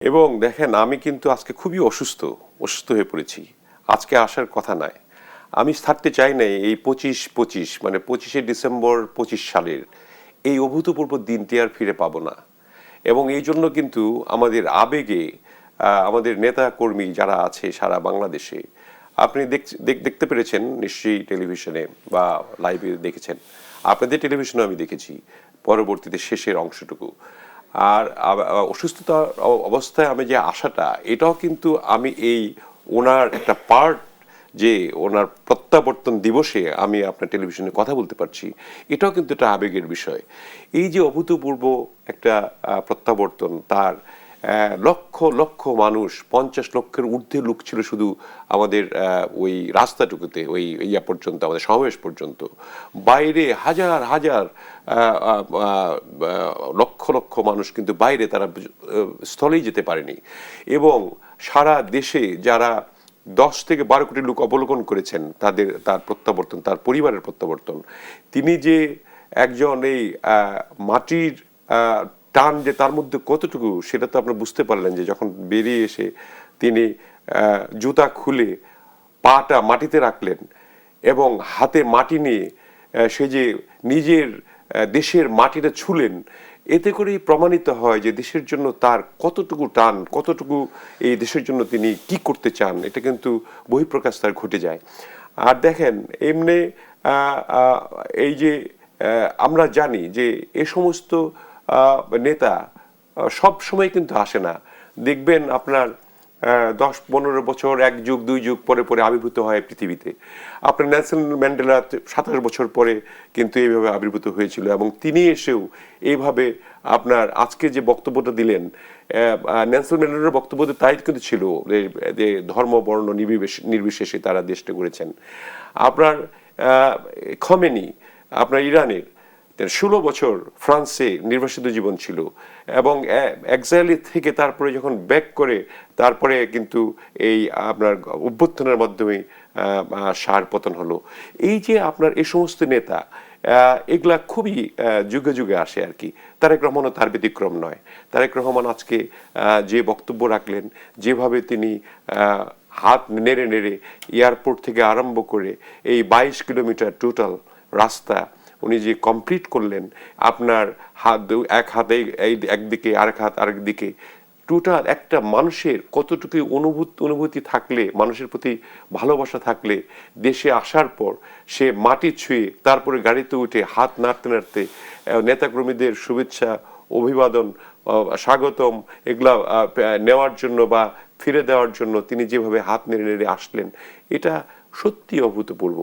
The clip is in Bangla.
এবং দেখেন আমি কিন্তু আজকে খুবই অসুস্থ হয়ে পড়েছি। আজকে আসার কথা নয়। আমি থাকতে চাই না এই ২৫ মানে ২৫শে ডিসেম্বর ২৫ সালের এই অভূতপূর্ব দিনটি আর ফিরে পাবো না। এবং এই জন্য কিন্তু আমাদের আবেগে আমাদের নেতা কর্মী যারা আছে সারা বাংলাদেশে, আপনি দেখতে পেরেছেন নিশ্চয়ই টেলিভিশনে বা লাইভে দেখেছেন। আপনাদের টেলিভিশনে আমি দেখেছি পরবর্তীতে শেষের অংশটুকু। আর অসুস্থতা অবস্থায় আমি যে আশাটা, এটাও কিন্তু আমি এই ওনার একটা পার্ট, যে ওনার প্রত্যাবর্তন দিবসে আমি আপনার টেলিভিশনে কথা বলতে পারছি, এটাও কিন্তু একটা আবেগের বিষয়। এই যে অভূতপূর্ব একটা প্রত্যাবর্তন, তার লক্ষ লক্ষ মানুষ, ৫০ লক্ষের ঊর্ধ্বে লোক ছিল শুধু আমাদের ওই রাস্তাটুকুতে, ওই ইয়া পর্যন্ত, আমাদের সমাবেশ পর্যন্ত। বাইরে হাজার হাজার লক্ষ লক্ষ মানুষ কিন্তু বাইরে, তারা স্থলেই যেতে পারেনি। এবং সারা দেশে যারা ১০ থেকে ১২ কোটি লোক অবলোকন করেছেন তার প্রত্যাবর্তন, তার পরিবারের প্রত্যাবর্তন, তিনি যে একজন এই মাটির টান যে তার মধ্যে কতটুকু, সেটা তো আপনারা বুঝতে পারলেন যে যখন বেরিয়ে এসে তিনি জুতা খুলে পাটা মাটিতে রাখলেন এবং হাতে মাটি নিয়ে সে যে নিজের দেশের মাটিটা ছুলেন। এতে করেই প্রমাণিত হয় যে দেশের জন্য তার কতটুকু টান, কতটুকু এই দেশের জন্য তিনি কি করতে চান, এটা কিন্তু বহিঃপ্রকাশ তার ঘটে যায়। আর দেখেন এমনি এই যে আমরা জানি যে এ সমস্ত নেতা সব সময় কিন্তু আসে না। দেখবেন আপনার ১০-১৫ বছর, ১ যুগ ২ যুগ পরে পরে আবির্ভূত হয় পৃথিবীতে। আপনার নেলসন ম্যান্ডেলা ২৭ বছর পরে কিন্তু এইভাবে আবির্ভূত হয়েছিল, এবং তিনি এসেও এইভাবে আপনার আজকে যে বক্তব্যটা দিলেন, নেলসন ম্যান্ডেলার বক্তব্য তাই কিন্তু ছিল যে ধর্ম বর্ণ নির্বিশেষে তারা দেশটা করেছেন। আপনার খমেনি, আপনার ইরানের ১৬ বছর ফ্রান্সে নির্বাসিত জীবন ছিল, এবং এক্সাইলে থেকে তারপরে যখন ব্যাক করে তারপরে কিন্তু এই আপনার অভ্যুত্থানের মাধ্যমে সার পতন হলো। এই যে আপনার এই সমস্ত নেতা, এগুলা খুবই যুগে যুগে আসে আর কি। তারেক রহমানও তার ব্যতিক্রম নয়। তারেক রহমান আজকে যে বক্তব্য রাখলেন, যেভাবে তিনি হাত নেড়ে নেড়ে এয়ারপোর্ট থেকে আরম্ভ করে এই ২২ কিলোমিটার টোটাল রাস্তা উনি যে কমপ্লিট করলেন, আপনার এক হাতে একদিকে, আরেক হাত আরেক দিকে, টোটাল একটা মানুষের কতটুকু অনুভূতি থাকলে, মানুষের প্রতি ভালোবাসা থাকলে দেশে আসার পর সে মাটি ছুঁয়ে তারপরে গাড়িতে উঠে হাত নাড়তে নাড়তে নেতাকর্মীদের শুভেচ্ছা, অভিবাদন, স্বাগতম এগুলা নেওয়ার জন্য বা ফিরে দেওয়ার জন্য তিনি যেভাবে হাত নেড়ে নেড়ে আসলেন, এটা সত্যি অভূতপূর্ব।